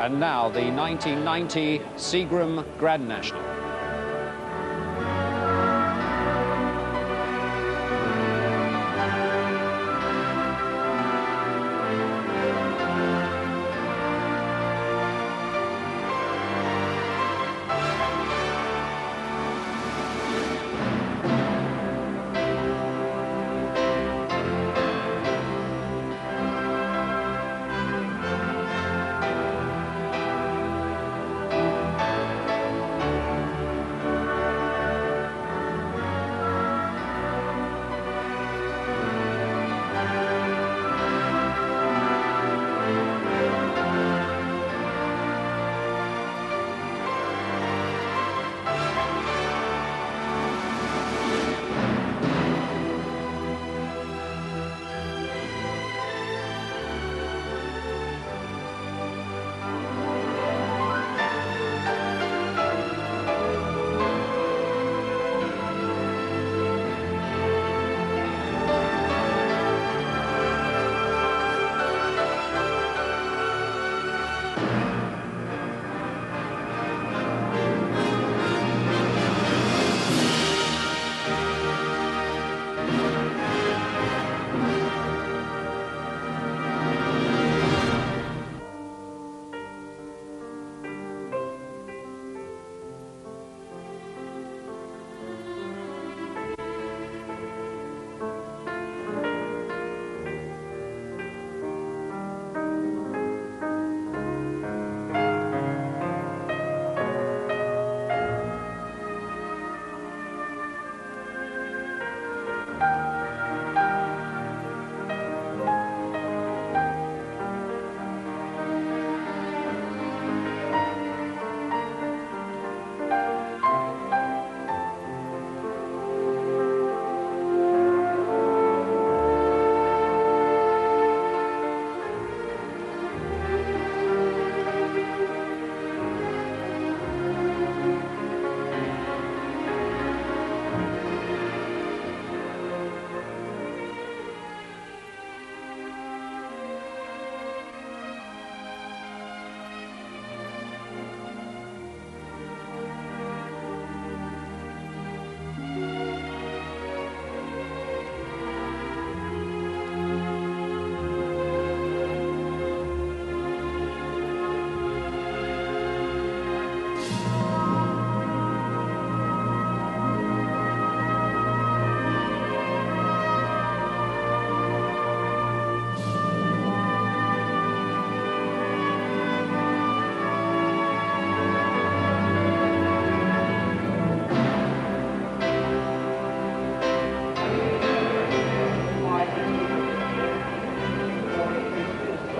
And now the 1990 Seagram Grand National.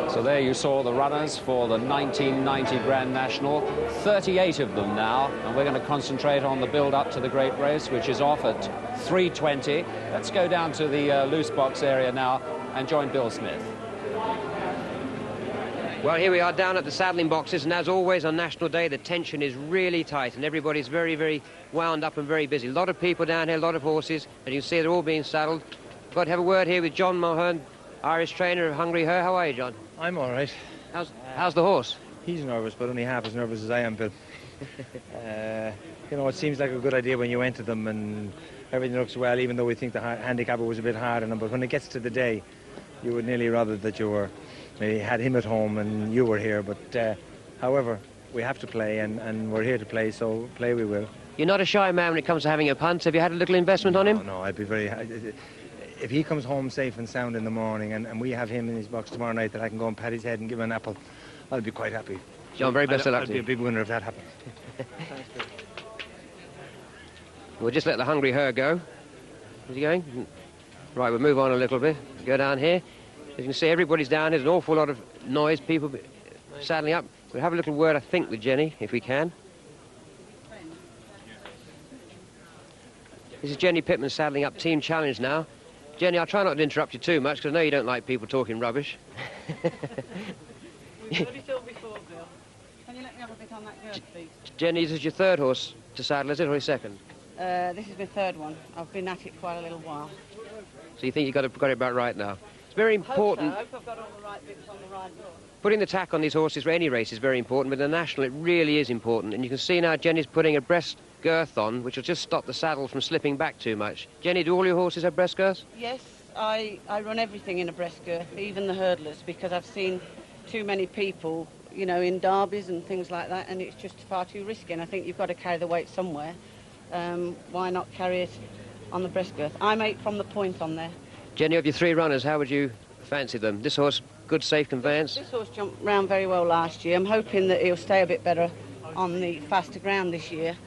So there you saw the runners for the 1990 Grand National, 38 of them now, and we're going to concentrate on the build-up to the great race, which is off at 3:20. Let's go down to the loose box area now and join Bill Smith. Well, here we are down at the saddling boxes, and as always on National Day, the tension is really tight, and everybody's very, very wound up and very busy. A lot of people down here, a lot of horses, and you can see they're all being saddled. I've got to have a word here with John Mulhern, Irish trainer of Hungry Her. How are you, John? I'm all right. How's the horse? He's nervous, but only half as nervous as I am, Bill. You know, it seems like a good idea when you enter them and everything looks well, even though we think the handicapper was a bit hard on him. But when it gets to the day, you would nearly rather that you were maybe had him at home and you were here. But however, we have to play, and we're here to play, so play we will. You're not a shy man when it comes to having a punt. Have you had a little investment on him? No, I'd be very... If he comes home safe and sound in the morning and we have him in his box tomorrow night that I can go and pat his head and give him an apple, I'll be quite happy. John, very best of luck to to you. you. I'll be a big winner if that happens. We'll just let the Hungry Her go. Is he going? Right, we'll move on a little bit. Go down here. As you can see, everybody's down. There's an awful lot of noise, people saddling up. We'll have a little word, I think, with Jenny, if we can. This is Jenny Pittman saddling up Team Challenge now. Jenny, I'll try not to interrupt you too much, because I know you don't like people talking rubbish. We've already talked before, Bill. Can you let me have a bit on that girth, please? Jenny, this is your third horse to saddle, is it, or your second? This is my third one. I've been at it quite a little while. So you think you got it about right now? It's very I important. hope I've got all the right bits on the right door. Putting the tack on these horses for any race is very important, but the National, it really is important. And you can see now Jenny's putting a breast girth on, which will just stop the saddle from slipping back too much. Jenny, do all your horses have breast girths? Yes, I run everything in a breast girth, even the hurdlers, because I've seen too many people, you know, in derbies and things like that, and it's just far too risky. And I think you've got to carry the weight somewhere. Why not carry it on the breast girth? I'm 8 from the point on there. Jenny, of your 3 runners, how would you fancy them? This horse, good, safe conveyance? This horse jumped round very well last year. I'm hoping that he'll stay a bit better on the faster ground this year.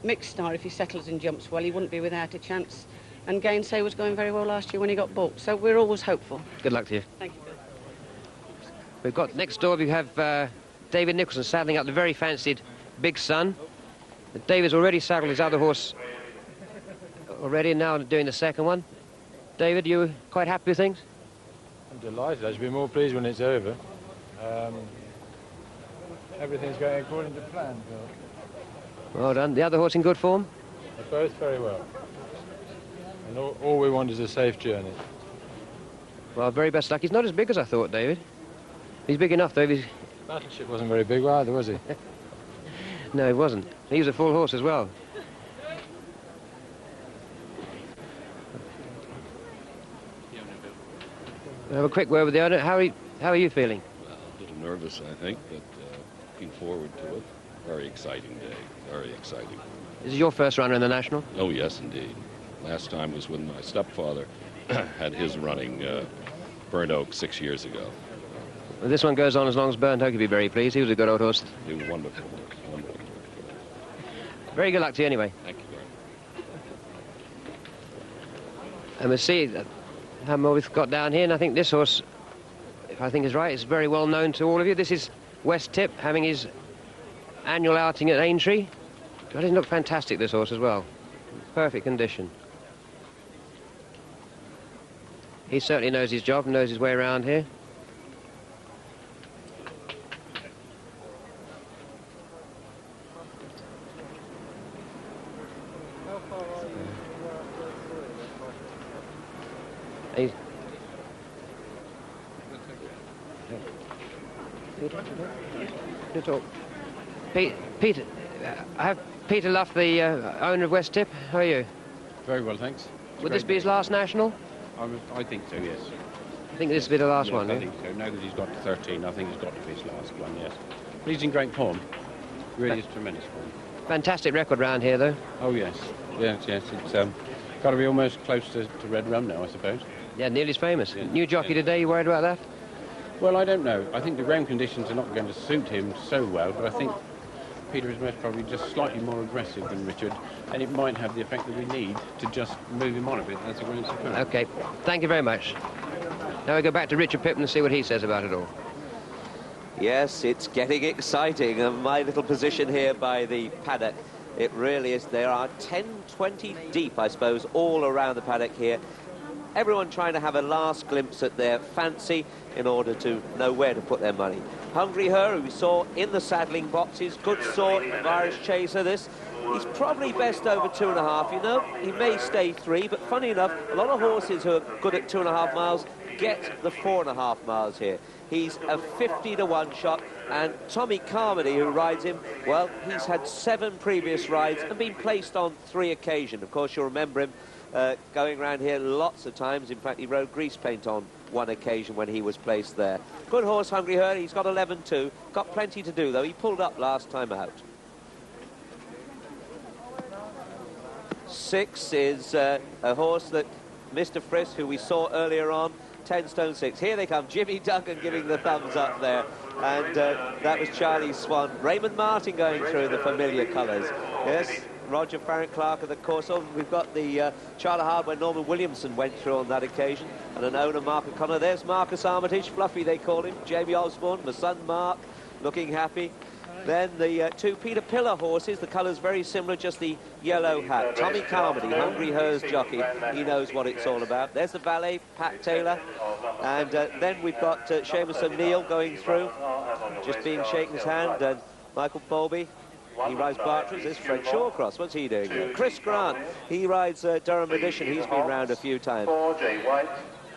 Mixed Star, if he settles and jumps well, he wouldn't be without a chance. And Gainsay was going very well last year when he got booked, so we're always hopeful. Good luck to you. Thank you, Bill. We've got next door, we have David Nicholson saddling up the very fancied Big Sun. David's already saddled his other horse already, now doing the second one. David, you quite happy with things? I'm delighted. I should be more pleased when it's over. Everything's going according to plan, Bill. Well done. The other horse in good form? They're both very well. And all we want is a safe journey. Well, very best luck. He's not as big as I thought, David. He's big enough, though. Battleship wasn't very big either, was he? No, he wasn't. He was a full horse as well. We'll have a quick word with the owner. How are you feeling? Well, a little nervous, I think, but looking forward to it. Very exciting day, very exciting. This is your first runner in the National? Oh, yes, indeed. Last time was when my stepfather had his running Burnt Oak 6 years ago. Well, this one goes on as long as Burnt Oak, you'd be very pleased. He was a good old horse. He was wonderful, wonderful. Very good luck to you anyway. Thank you very much. And we'll see how more we've got down here. And I think this horse, if I think is right, is very well known to all of you. This is West Tip having his annual outing at Aintree. God, doesn't look fantastic, this horse as well. Perfect condition. He certainly knows his job and knows his way around here. Peter, I have Peter Luff, the owner of West Tip. How are you? Very well, thanks. Would this be his last National? I think so, yes. I think this will be the last Yes, one. I eh? think so. Now that he's got to 13, I think he's got to be his last one, yes. But he's in great form. Really is tremendous form. Fantastic record round here, though. Oh, yes. Yes, yes. It's got to be almost close to Red Rum now, I suppose. Yeah, nearly as famous. Yeah. New jockey Yeah. today, you worried about that? Well, I don't know. I think the ground conditions are not going to suit him so well, but I think Peter is most probably just slightly more aggressive than Richard, and it might have the effect that we need to just move him on a bit as the ground's occurring. Okay, thank you very much. Now we go back to Richard Pipton and see what he says about it all. Yes, it's getting exciting. And my little position here by the paddock, it really is. There are 10, 20 deep, I suppose, all around the paddock here. Everyone trying to have a last glimpse at their fancy in order to know where to put their money. Hungry Her, who we saw in the saddling boxes, good sort, Irish chaser this. He's probably best over 2.5, you know. He may stay 3, but funny enough, a lot of horses who are good at 2.5 miles get the 4.5 miles here. He's a 50-to-1 shot, and Tommy Carmody, who rides him, well, he's had 7 previous rides and been placed on 3 occasions. Of course, you'll remember him going around here lots of times. In fact, he rode grease paint on one occasion when he was placed there. Good horse, Hungry Her. He's got 11-2. Got plenty to do, though. He pulled up last time out. 6 is a horse that Mr. Frisk, who we saw earlier on, 10 stone 6. Here they come. Jimmy Duggan giving the thumbs up there. And that was Charlie Swan. Raymond Martin going through the familiar colours. Yes. Roger Farrant Clark of the course. We've got the Charlie Hard where Norman Williamson went through on that occasion, and an owner, Mark O'Connor. There's Marcus Armitage, Fluffy they call him, Jamie Osborne, my son Mark, looking happy. Then the 2 Peter Pillar horses, the colours very similar, just the yellow hat. Tommy Carmody, Hungry Her's jockey, he knows what it's all about. There's the valet, Pat Taylor, and then we've got Seamus O'Neill going through, just being shaken his hand, and Michael Bowlby. He rides Bartridge. There's Fred Shawcross. What's he doing here? Chris Grant. He rides Durham Edition. He's been round a few times.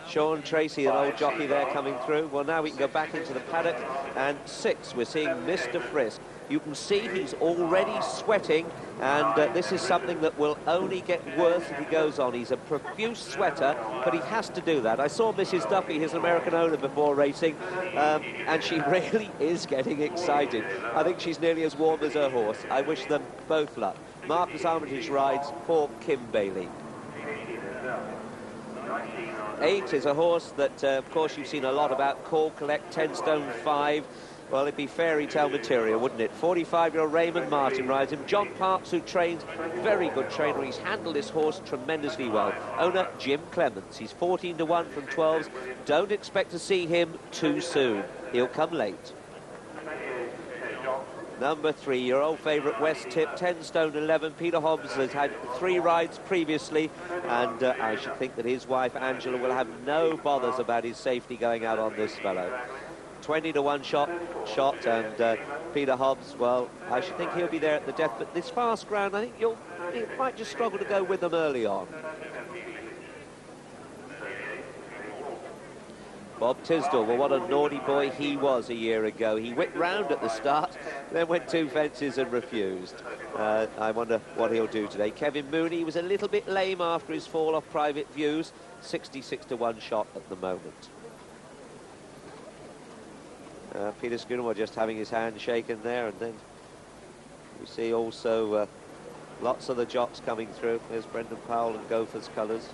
Sean Tracy, an old jockey there coming through. Well, now we can go back into the paddock, and 6, we're seeing Mr. Frisk. You can see he's already sweating, and this is something that will only get worse if he goes on. He's a profuse sweater, but he has to do that. I saw Mrs. Duffy, his American owner, before racing, and she really is getting excited. I think she's nearly as warm as her horse. I wish them both luck. Marcus Armitage rides for Kim Bailey. 8 is a horse that, of course, you've seen a lot about. Call Collect, 10 stone 5. Well, it'd be fairy tale material, wouldn't it? 45-year-old Raymond Martin rides him. John Parks, who trains, very good trainer. He's handled this horse tremendously well. Owner Jim Clements. He's 14 to 1 from 12s. Don't expect to see him too soon. He'll come late. Number 3, your old favourite West Tip, 10 stone 11. Peter Hobbs has had 3 rides previously, and I should think that his wife Angela will have no bothers about his safety going out on this fellow. 20 to 1 shot, and Peter Hobbs, well, I should think he'll be there at the death, but this fast ground, I think you might just struggle to go with them early on. Bob Tisdall, well, what a naughty boy he was a year ago. He whipped round at the start, then went 2 fences and refused. I wonder what he'll do today. Kevin Mooney was a little bit lame after his fall off Private Views. 66 to 1 shot at the moment. Peter Schooner just having his hand shaken there, and then we see also lots of the jocks coming through. There's Brendan Powell and Gophers colours.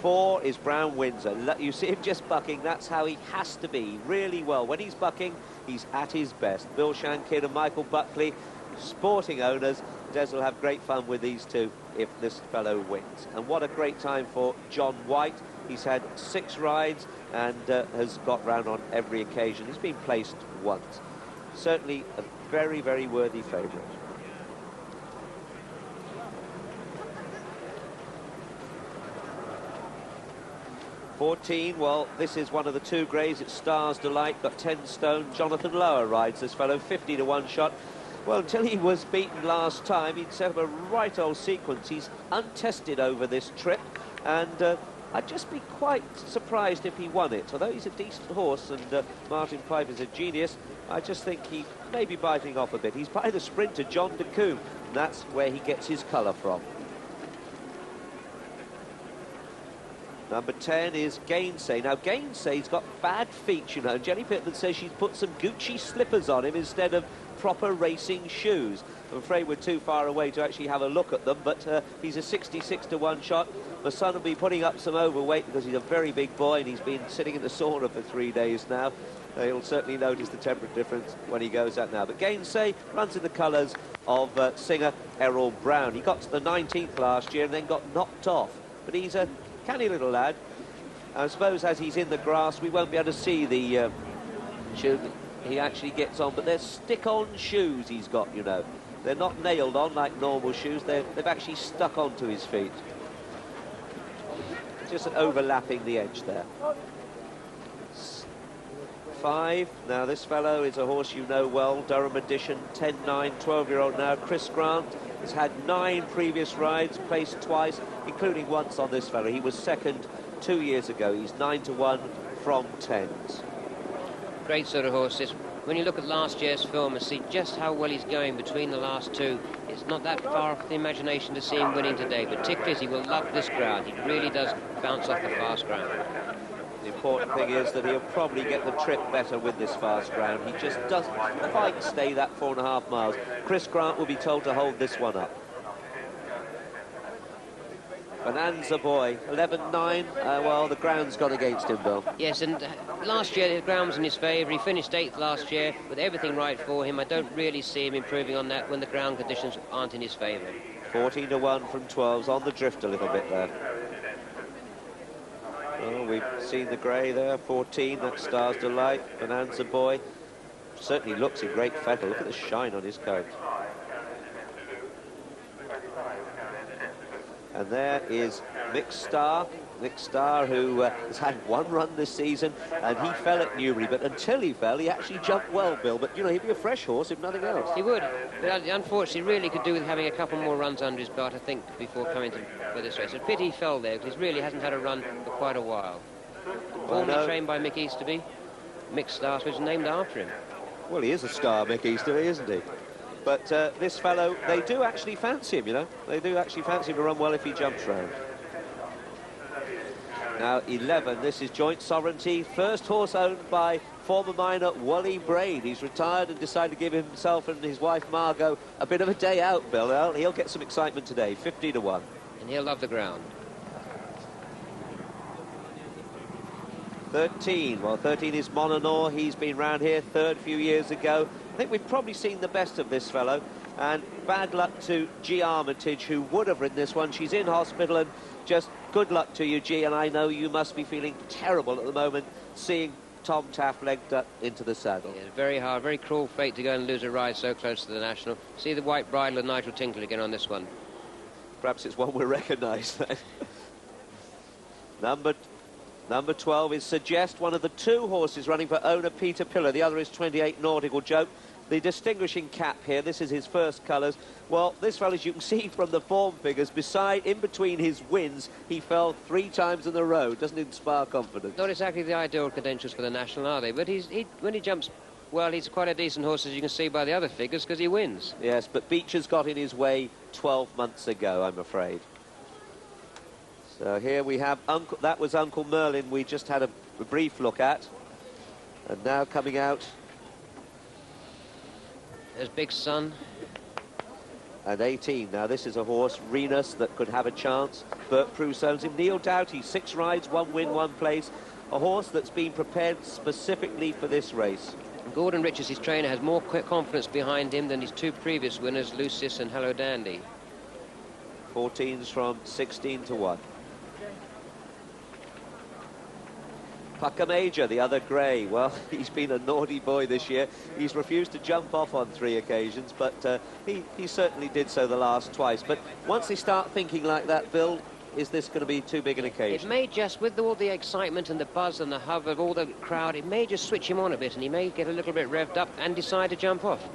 4 is Brown Windsor. You see him just bucking. That's how he has to be, really well. When he's bucking, he's at his best. Bill Shankin and Michael Buckley, sporting owners. Des will have great fun with these two if this fellow wins. And what a great time for John White. He's had 6 rides and has got round on every occasion. He's been placed once. Certainly a very, very worthy favourite. Well, this is one of the 2 greys. It's Stars Delight, got 10 stone. Jonathan Lower rides this fellow, 50 to 1 shot. Well, until he was beaten last time, he'd set up a right old sequence. He's untested over this trip, and I'd just be quite surprised if he won it. Although he's a decent horse, and Martin Piper's a genius, I just think he may be biting off a bit. He's by the sprinter, John DeCoombe, and that's where he gets his colour from. Number 10 is Gainsay. Now, Gainsay's got bad feet, you know. Jenny Pittman says she's put some Gucci slippers on him instead of proper racing shoes. I'm afraid we're too far away to actually have a look at them, but he's a 66 to 1 shot. My son will be putting up some overweight because he's a very big boy, and he's been sitting in the sauna for 3 days now. He'll certainly notice the temperature difference when he goes out now. But Gainsay runs in the colours of singer Errol Brown. He got to the 19th last year and then got knocked off. But he's a canny little lad. I suppose as he's in the grass, we won't be able to see the shoe he actually gets on, but they're stick-on shoes he's got, you know. They're not nailed on like normal shoes. They've actually stuck onto his feet. Just overlapping the edge there. 5. Now, this fellow is a horse you know well, Durham Edition, 10-9, 12-year-old now. Chris Grant has had 9 previous rides, placed twice, including once on this fellow. He was second 2 years ago. He's 9 to 1 from 10s. Great sort of horses. When you look at last year's film and see just how well he's going between the last 2, it's not that far off the imagination to see him winning today, particularly as he will love this ground. He really does bounce off the fast ground. The important thing is that he'll probably get the trip better with this fast ground. He just doesn't quite stay that 4.5 miles. Chris Grant will be told to hold this one up. Bonanza Boy, 11-9. Well, the ground's gone against him, Bill. Yes, and last year the ground was in his favour. He finished 8th last year with everything right for him. I don't really see him improving on that when the ground conditions aren't in his favour. 14 to 1 from 12s, on the drift a little bit there. Well, we've seen the grey there, 14, that's Stars Delight. Bonanza Boy certainly looks in great fettle. Look at the shine on his coat. And there is Mick Starr, who has had one run this season, and he fell at Newbury, but until he fell, he actually jumped well, Bill. But, you know, he'd be a fresh horse if nothing else. He would. But unfortunately, really could do with having a couple more runs under his belt, I think, before coming for this race. It's a pity he fell there, because he really hasn't had a run for quite a while. Formerly trained by Mick Easterby. Mick Starr, which is named after him. Well, he is a star, Mick Easterby, isn't he? But this fellow, they do actually fancy him, you know. They do actually fancy him to run well if he jumps round. Now, 11, this is Joint Sovereignty. First horse owned by former miner Wally Braid. He's retired and decided to give himself and his wife Margot a bit of a day out, Bill. Well, he'll get some excitement today, 50-1. And he'll love the ground. 13, well, 13 is Mononor. He's been round here third a few years ago. I think we've probably seen the best of this fellow. And bad luck to G. Armitage, who would have ridden this one. She's in hospital, and just good luck to you, G. And I know you must be feeling terrible at the moment, seeing Tom Taft legged up into the saddle. Yeah, very hard, very cruel fate to go and lose a ride so close to the National. See the white bridle of Nigel Tinkle again on this one. Perhaps it's one we'll recognise then. Number 12 is Suggest, one of the two horses running for owner Peter Pillar. The other is 28 Nautical Joke. The distinguishing cap here, this is his first colours. Well, this fellow, as you can see from the form figures, in between his wins, he fell 3 times in a row. Doesn't inspire confidence. Not exactly the ideal credentials for the National, are they? But when he jumps, well, he's quite a decent horse, as you can see by the other figures, because he wins. Yes, but Beecher's got in his way 12 months ago, I'm afraid. So here we have that was Uncle Merlin we just had a brief look at. And now coming out. There's Big Sun. And 18. Now this is a horse, Renus, that could have a chance. Bert Pruce owns him. Neil Doughty, 6 rides, 1 win, 1 place. A horse that's been prepared specifically for this race. Gordon Richards, his trainer, has more confidence behind him than his 2 previous winners, Lucis and Hello Dandy. 14s from 16-1. Pucker Major, the other grey. Well, he's been a naughty boy this year. He's refused to jump off on 3 occasions, but he certainly did so the last twice. But once they start thinking like that, Bill, is this going to be too big an occasion? It may just, with all the excitement and the buzz and the hub of all the crowd, it may just switch him on a bit, and he may get a little bit revved up and decide to jump off.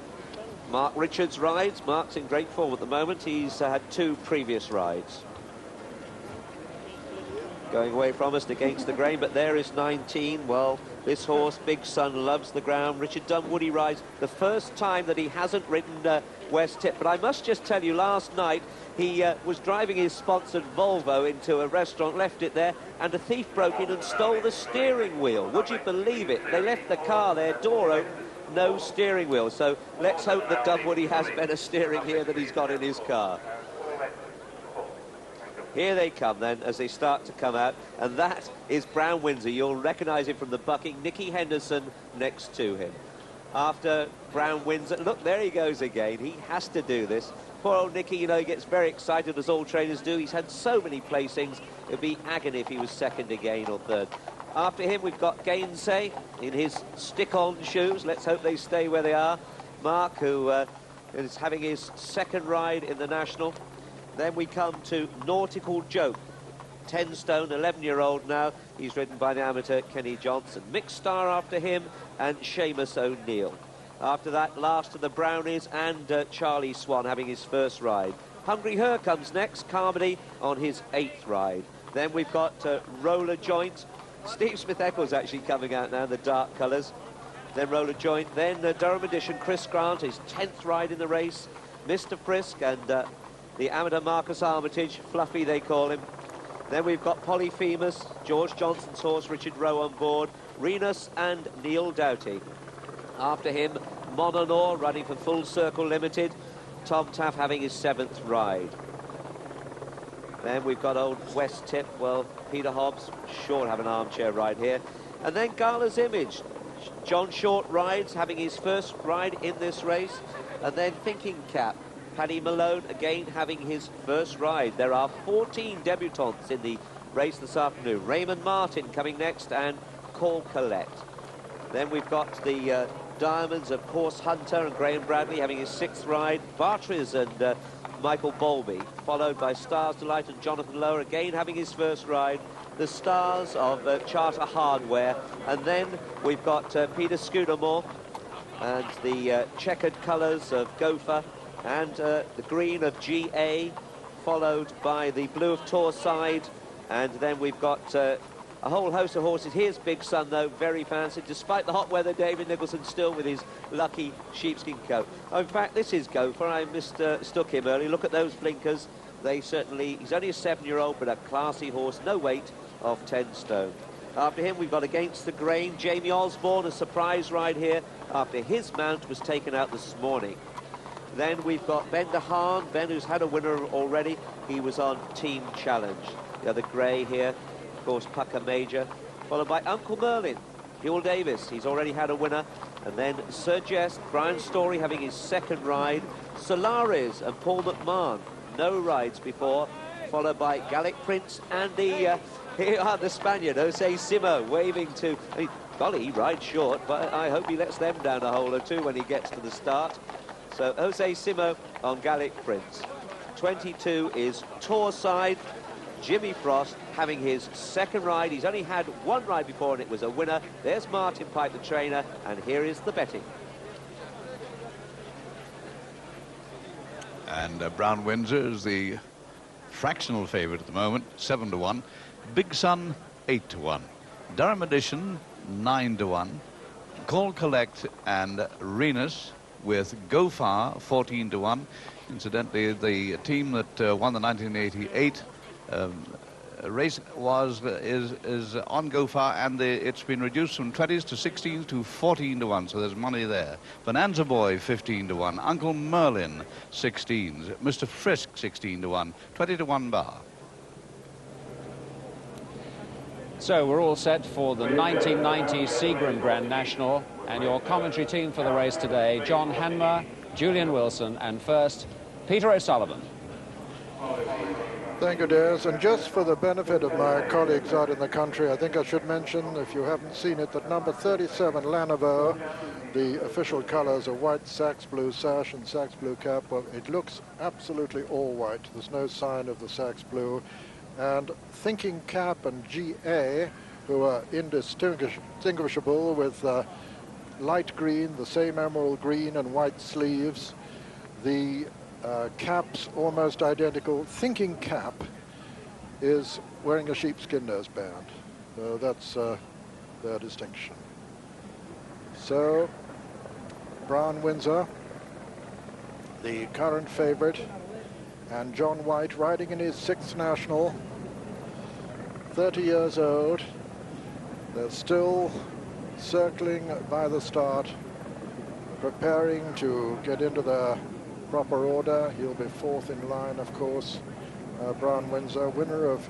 Mark Richards rides. Mark's in great form at the moment. He's had 2 previous rides. Going away from us against the grain, but there is 19. Well, this horse, Big Sun, loves the ground. Richard Dunwoody rides the first time that he hasn't ridden West Tip. But I must just tell you, last night he was driving his sponsored Volvo into a restaurant, left it there, and a thief broke in and stole the steering wheel. Would you believe it? They left the car there, door open, no steering wheel. So let's hope that Dunwoody has better steering here than he's got in his car. Here they come then, as they start to come out, and that is Brown Windsor. You'll recognise him from the bucking. Nicky Henderson next to him. After Brown Windsor, look, there he goes again. He has to do this. Poor old Nicky, you know, he gets very excited, as all trainers do. He's had so many placings. It would be agony if he was second again or third. After him, we've got Gainsay in his stick-on shoes. Let's hope they stay where they are. Mark, who is having his second ride in the National. Then we come to Nautical Joke, 10 stone, 11-year-old now. He's ridden by the amateur Kenny Johnson. Mick Starr after him, and Seamus O'Neill. After that, last of the Brownies, and Charlie Swan having his first ride. Hungry Her comes next, Carmody on his 8th ride. Then we've got Roller Joint. Steve Smith-Eccles actually coming out now in the dark colours. Then Roller Joint, then Durham Edition, Chris Grant, his 10th ride in the race. Mr. Frisk and the amateur Marcus Armitage, Fluffy they call him. Then we've got Polyphemus, George Johnson's horse, Richard Rowe on board, Renus and Neil Doughty. After him, Mononor running for Full Circle Limited, Tom Taft having his 7th ride. Then we've got old West Tip, well, Peter Hobbs, sure to have an armchair ride here. And then Gala's Image, John Short rides, having his first ride in this race. And then Thinking Cap, Paddy Malone again having his first ride. There are 14 debutants in the race this afternoon. Raymond Martin coming next, and Call Collette. Then we've got the Diamonds of Horse Hunter and Graham Bradley having his 6th ride. Bartres and Michael Bowlby, followed by Stars Delight and Jonathan Lower, again having his first ride. The Stars of Charter Hardware. And then we've got Peter Scudamore and the checkered colours of Gopher and the green of GA, followed by the blue of Torside. And then we've got a whole host of horses. Here's Big Sun, though, very fancy. Despite the hot weather, David Nicholson still with his lucky sheepskin coat. Oh, in fact, this is Gopher. I mistook him earlier. Look at those blinkers. They certainly... He's only a 7-year-old, but a classy horse. No weight of 10 stone. After him, we've got Against the Grain. Jamie Osborne, a surprise ride here after his mount was taken out this morning. Then we've got Ben de Haan. Ben, who's had a winner already. He was on Team Challenge. The other grey here, of course, Pucker Major, followed by Uncle Merlin, Huel Davis. He's already had a winner. And then Sir Jest, Brian Story having his second ride. Solaris and Paul McMahon, no rides before, followed by Gallic Prince and the Spaniard, Jose Simo, waving to... I mean, golly, he rides short, but I hope he lets them down a hole or two when he gets to the start. So Jose Simo on Gallic Prince. 22 is Torside. Jimmy Frost having his second ride. He's only had one ride before and it was a winner. There's Martin Pipe, the trainer, and here is the betting. And Brown Windsor is the fractional favourite at the moment, 7-1. Big Sun, 8-1. Durham Edition, 9-1. Call Collect and Renus with Go Far, 14-1. Incidentally, the team that won the 1988 race is on Go Far, and it's been reduced from 20s to 16s to 14-1, so there's money there. Bonanza Boy, 15-1. Uncle Merlin, 16s. Mr. Frisk, 16-1. 20-1 bar. So we're all set for the 1990 Seagram Grand National, and your commentary team for the race today: John Hanmer, Julian Wilson, and first, Peter O'Sullivan. Thank you, Des. And just for the benefit of my colleagues out in the country, I think I should mention, if you haven't seen it, that number 37, Lanaveau, the official colours are white sax blue sash and sax blue cap. Well, it looks absolutely all white. There's no sign of the sax blue. And Thinking Cap and GA, who are indistinguishable with light green, the same emerald green and white sleeves. The caps almost identical. Thinking Cap is wearing a sheepskin noseband. That's their distinction. So, Brown Windsor, the current favourite, and John White riding in his 6th national, 30 years old. They're still circling by the start, preparing to get into their proper order. He'll be 4th in line, of course. Brown Windsor, winner of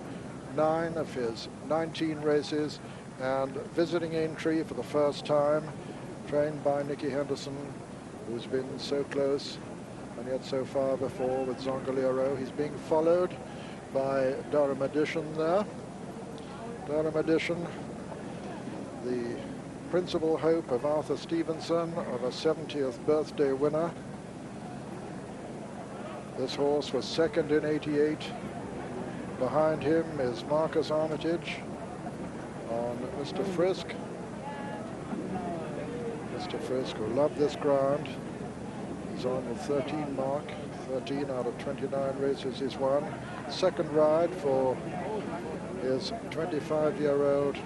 9 of his 19 races, and visiting entry for the first time, trained by Nicky Henderson, who's been so close and yet so far before with Zongolero. He's being followed by Durham Edition there. Durham Edition, the principal hope of Arthur Stevenson, of a 70th birthday winner. This horse was 2nd in '88. Behind him is Marcus Armitage on Mr. Frisk. Mr. Frisk, who loved this ground. He's on the 13 mark. 13 out of 29 races he's won. Second ride for his 25-year-old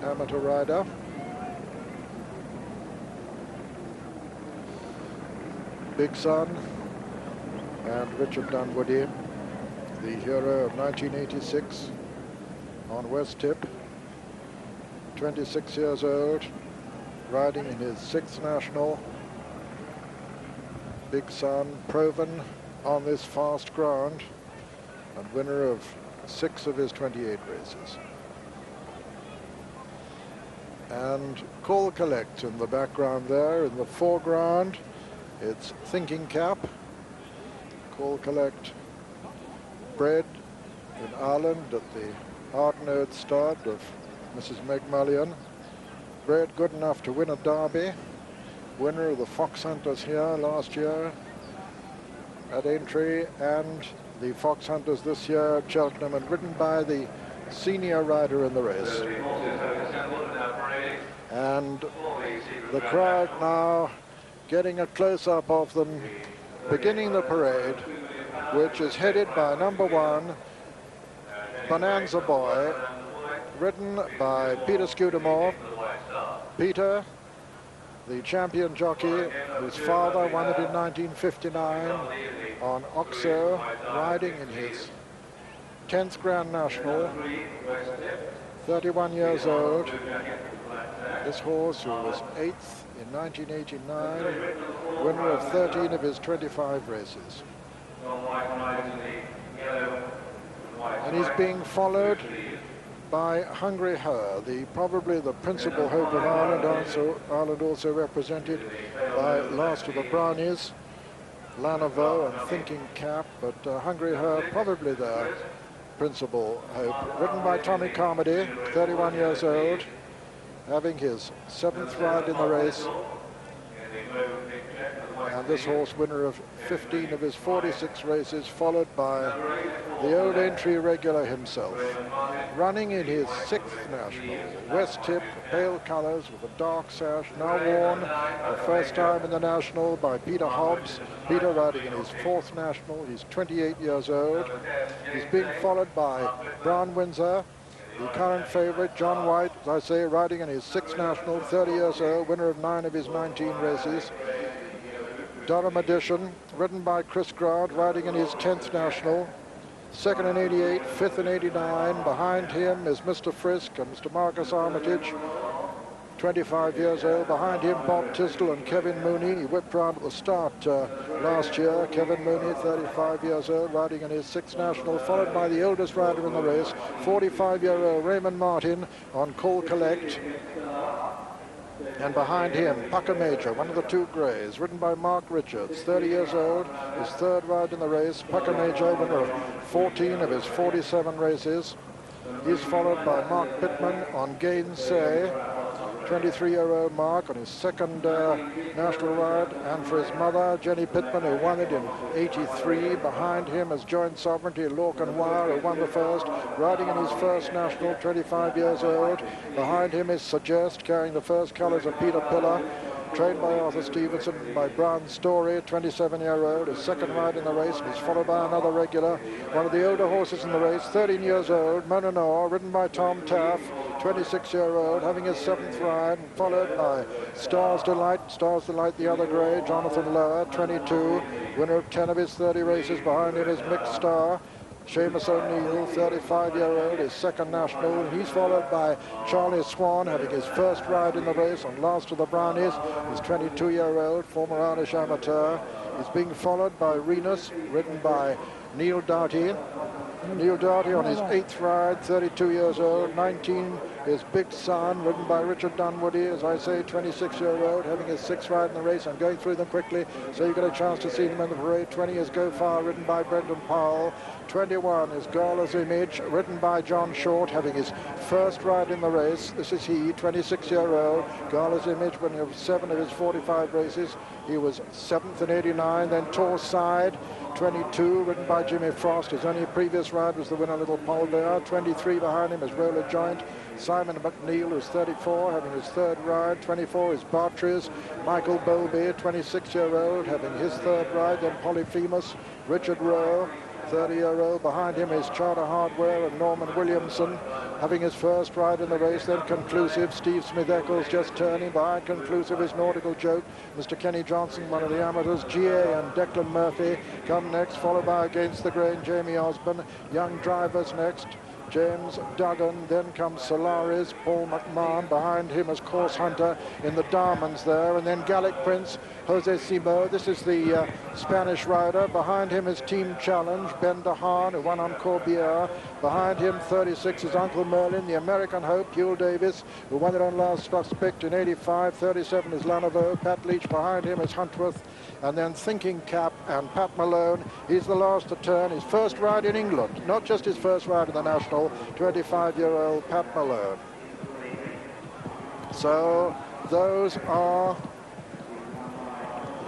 amateur rider. Big Sun and Richard Dunwoody, the hero of 1986 on West Tip. 26 years old, riding in his 6th national. Big Sun, proven on this fast ground, and winner of 6 of his 28 races. And Call Collect in the background there. In the foreground, it's Thinking Cap. Call Collect, bred in Ireland at the hard-nosed stud of Mrs. Meg Mullion. Bred good enough to win a derby. Winner of the Fox Hunters here last year. at Aintree, and the Fox Hunters this year at Cheltenham, and ridden by the senior rider in the race. And the crowd now getting a close-up of them, beginning the parade, which is headed by number 1, Bonanza Boy, ridden by Peter Scudamore. Peter, the champion jockey, whose father won it in 1959 on Oxo, riding in his 10th Grand National, 31 years old. This horse, who was 8th in 1989, winner of 13 of his 25 races. And he's being followed by Hungry Her, probably the principal hope of Ireland, also represented by Last of the Brownies, Lanaveau and Thinking Cap, but Hungry Her probably their principal hope. Ridden by Tommy Carmody, 31 years old, having his 7th ride in the race. And this horse, winner of 15 of his 46 races, followed by the old Aintree regular himself. Running in his 6th national, West Tip, pale colours with a dark sash, now worn the first time in the national by Peter Hobbs. Peter riding in his 4th national. He's 28 years old. He's being followed by Brown Windsor, the current favourite, John White, as I say, riding in his 6th national, 30 years old, winner of 9 of his 19 races. Durham Edition, ridden by Chris Grant, riding in his 10th national, 2nd in 88, 5th in 89. Behind him is Mr. Frisk and Mr. Marcus Armitage, 25 years old. Behind him, Bob Tisdall and Kevin Mooney. He whipped round at the start last year. Kevin Mooney, 35 years old, riding in his 6th national, followed by the oldest rider in the race, 45-year-old Raymond Martin on Call Collect. And behind him, Pucker Major, one of the 2 greys, ridden by Mark Richards, 30 years old, his 3rd ride in the race. Pucker Major, winner of 14 of his 47 races. He's followed by Mark Pittman on Gainsay, 23-year-old Mark on his 2nd national ride, and for his mother, Jenny Pittman, who won it in 83. Behind him is Joint Sovereignty, Lorcan Wire, who won the 1st, riding in his 1st national, 25 years old. Behind him is Suggest, carrying the 1st colours of Peter Pillar, trained by Arthur Stevenson, by Brown Story, 27-year-old, his 2nd ride in the race, and he's followed by another regular, one of the older horses in the race, 13 years old, Mononor, ridden by Tom Taff, 26-year-old, having his 7th ride, and followed by Stars Delight, the other grey, Jonathan Lower, 22, winner of 10 of his 30 races. Behind him is Mixed Star, Seamus O'Neill, 35-year-old, his 2nd national, and he's followed by Charlie Swan, having his 1st ride in the race on Last of the Brownies. He's 22-year-old, former Irish amateur. He's being followed by Renus, ridden by Neil Doughty. Neil Doughty on his 8th ride, 32 years old. 19 is Big Sun, ridden by Richard Dunwoody, as I say, 26-year-old, having his 6th ride in the race. I'm going through them quickly so you get a chance to see them in the parade. 20 is Go Far, ridden by Brendan Powell. 21 is Gala's Image, ridden by John Short, having his 1st ride in the race. This is he, 26-year-old. Gala's Image, winning of 7 of his 45 races. He was 7th in 89. Then Tor Side, 22, ridden by Jimmy Frost. His only previous ride was the winner, Little Paul there. 23 behind him is Roller Joint. Simon McNeil, who's 34, having his 3rd ride. 24 is Bartries. Michael Bowlby, 26-year-old, having his 3rd ride. Then Polyphemus, Richard Rowe, 30-year-old. Behind him is Charter Hardware and Norman Williamson, having his 1st ride in the race. Then Conclusive, Steve Smith-Eccles just turning. Behind Conclusive is Nautical Joke, Mr. Kenny Johnson, one of the amateurs. GA and Declan Murphy come next, followed by Against the Grain, Jamie Osborne. Young Drivers next, James Duggan. Then comes Solaris, Paul McMahon. Behind him is Course Hunter in the diamonds there. And then Gallic Prince, Jose Simo. This is the Spanish rider. Behind him is Team Challenge, Ben DeHaan, who won on Corbière. Behind him, 36 is Uncle Merlin, the American Hope, Hugh Davis, who won it on Last Suspect in 85. 37 is Lanaveau. Pat Leach. Behind him is Huntworth. And then Thinking Cap and Pat Malone. He's the last to turn. His 1st ride in England, not just his 1st ride in the National, 25-year-old Pat Malone. So those are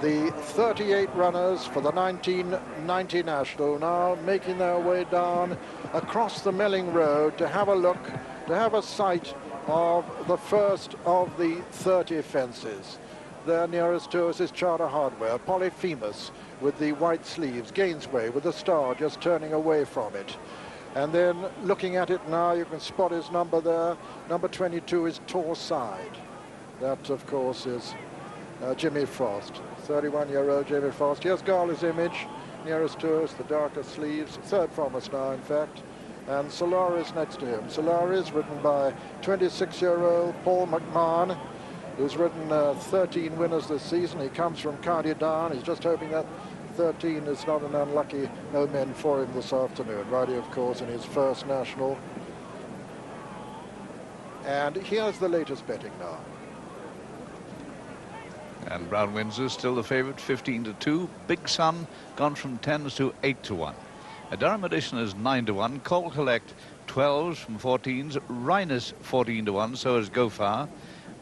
The 38 runners for the 1990 National now making their way down across the Melling Road to have a look, to have a sight of the first of the 30 fences. There nearest to us is Charter Hardware, Polyphemus with the white sleeves, Gainsway with the star just turning away from it. And then looking at it now, you can spot his number there. Number 22 is Torside. That, of course, is Jimmy Frost, 31-year-old Jimmy Frost. Here's Garley's image nearest to us, the darker sleeves, third from us now, in fact. And Solaris next to him. Solaris, ridden by 26-year-old Paul McMahon, who's ridden 13 winners this season. He comes from County Down. He's just hoping that 13 is not an unlucky omen for him this afternoon. Riding, of course, in his first National. And here's the latest betting now. And Brown Windsor still the favourite, 15-2. Big Sun gone from 10s to 8-1. A Durham Edition is 9-1. Call Collect 12s from 14s. Rhinus 14-1. So is Go Far.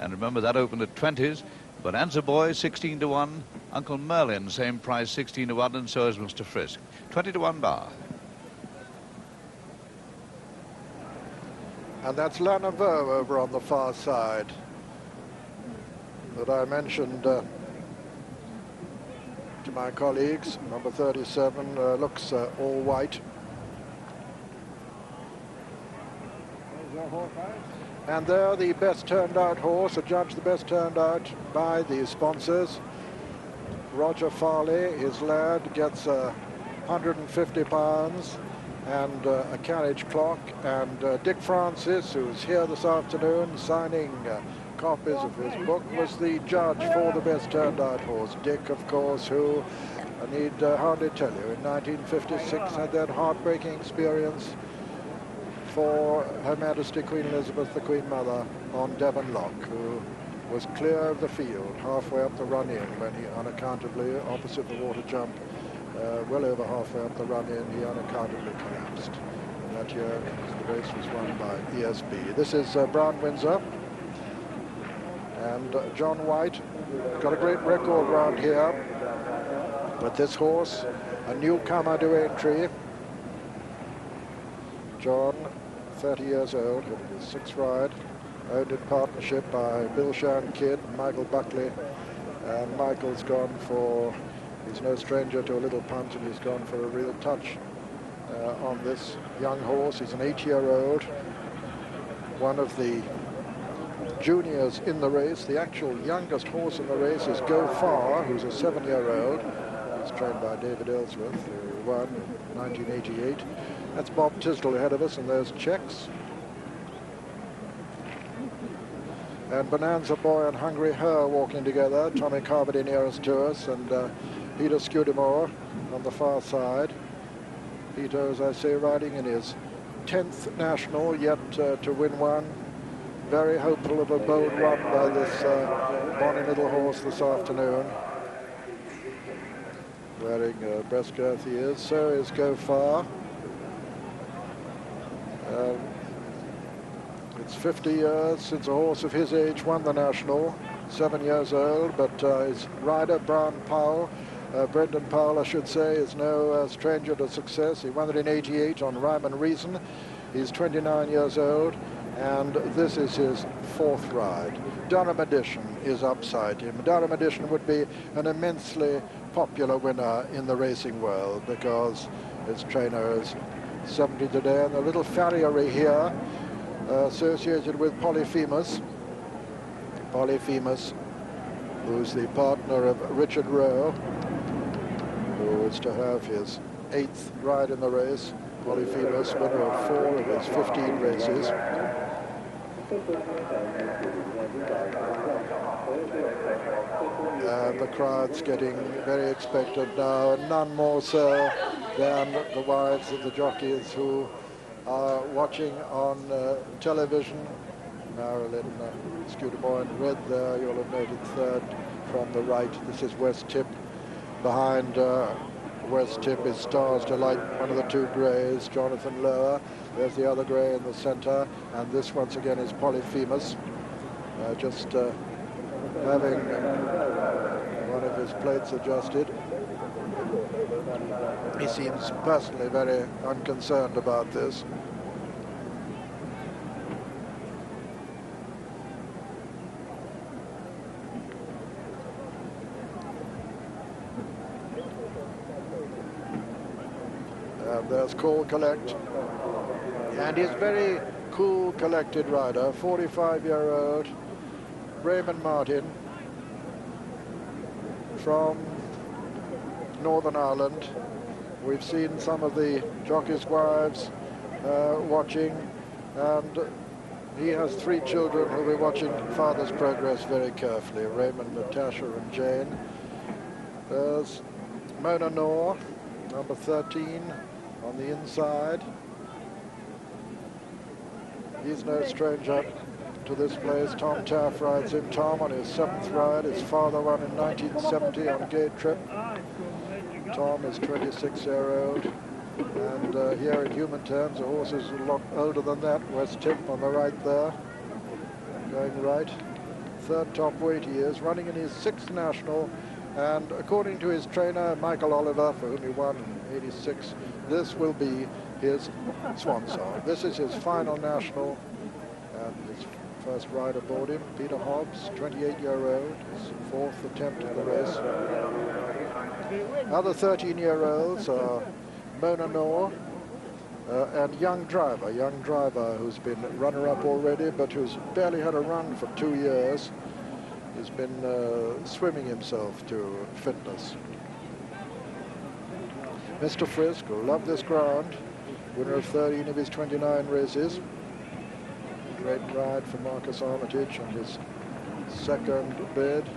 And remember that opened at 20s. Bonanza Boy 16-1. Uncle Merlin same price 16-1, and so is Mr. Frisk 20-1 bar. And that's Lanaveau over on the far side that I mentioned to my colleagues. Number 37 looks all white. And there the best turned out horse, adjudged the best turned out by the sponsors. Roger Farley, his lad, gets 150 pounds and a carriage clock. And Dick Francis, who's here this afternoon signing copies of his book, was the judge for the best turned out horse. Dick, of course, who I need hardly tell you, in 1956 had that heartbreaking experience for Her Majesty Queen Elizabeth, the Queen Mother, on Devon Lock, who was clear of the field halfway up the run-in when he unaccountably, opposite the water jump, well over halfway up the run-in, he unaccountably collapsed. And that year, the race was won by ESB. This is Brown Windsor. And John White got a great record round here. But this horse, a newcomer to entry. John, 30 years old, having his sixth ride, owned in partnership by Bill Shan Kidd and Michael Buckley. And Michael's gone for, he's no stranger to a little punt, and he's gone for a real touch on this young horse. He's an 8-year-old, one of the juniors in the race. The actual youngest horse in the race is Go Far, who's a 7-year-old. He's trained by David Ellsworth, who won in 1988. That's Bob Tisdall ahead of us, and there's Checks. And Bonanza Boy and Hungry Her walking together. Tommy Carmody nearest to us, and Peter Scudamore on the far side. Peter, as I say, riding in his 10th National, yet to win one. Very hopeful of a bold run by this bonny little horse this afternoon. Wearing breast girth he is, so is Go Far. It's 50 years since a horse of his age won the National, 7 years old, but his rider, Brendan Powell, I should say, is no stranger to success. He won it in 88 on Rhyme and Reason. He's 29 years old, and this is his 4th ride. Durham Edition is upside him. Durham Edition would be an immensely popular winner in the racing world because his trainer is 70 today, and the little farriery here associated with Polyphemus. Polyphemus, who's the partner of Richard Rowe, who is to have his 8th ride in the race. Polyphemus, winner of 4 of his 15 races. And the crowd's getting very expectant now, and none more so than the wives of the jockeys who are watching on television. Marilyn Scudamore in red there, you'll have noted 3rd from the right. This is West Tip. Behind West Tip is Stars Delight, one of the 2 greys, Jonathan Lower. There's the other grey in the center, and this once again is Polyphemus. Just having one of his plates adjusted. He seems personally very unconcerned about this. And there's Call Collect. And he's very cool, collected rider, 45-year-old Raymond Martin from Northern Ireland. We've seen some of the jockeys' wives watching, and he has 3 children who'll be watching father's progress very carefully, Raymond, Natasha and Jane. There's Mona Noor, number 13 on the inside. He's no stranger to this place. Tom Taff rides him. Tom on his 7th ride. His father won in 1970 on a gate trip. Tom is 26-year-old. And here in human terms, the horse is a lot older than that. West Tip on the right there. Going right. 3rd top weight he is. Running in his 6th national. And according to his trainer, Michael Oliver, for whom he won in '86, this will be his swan song. This is his final national. And his first ride aboard him, Peter Hobbs, 28-year-old, his 4th attempt in the race. Other 13-year-olds are Mona Noor and Young Driver who's been runner-up already, but who's barely had a run for 2 years. He's been swimming himself to fitness. Mr. Frisk will love this ground, winner of 13 of his 29 races. Great ride for Marcus Armitage on his 2nd bid.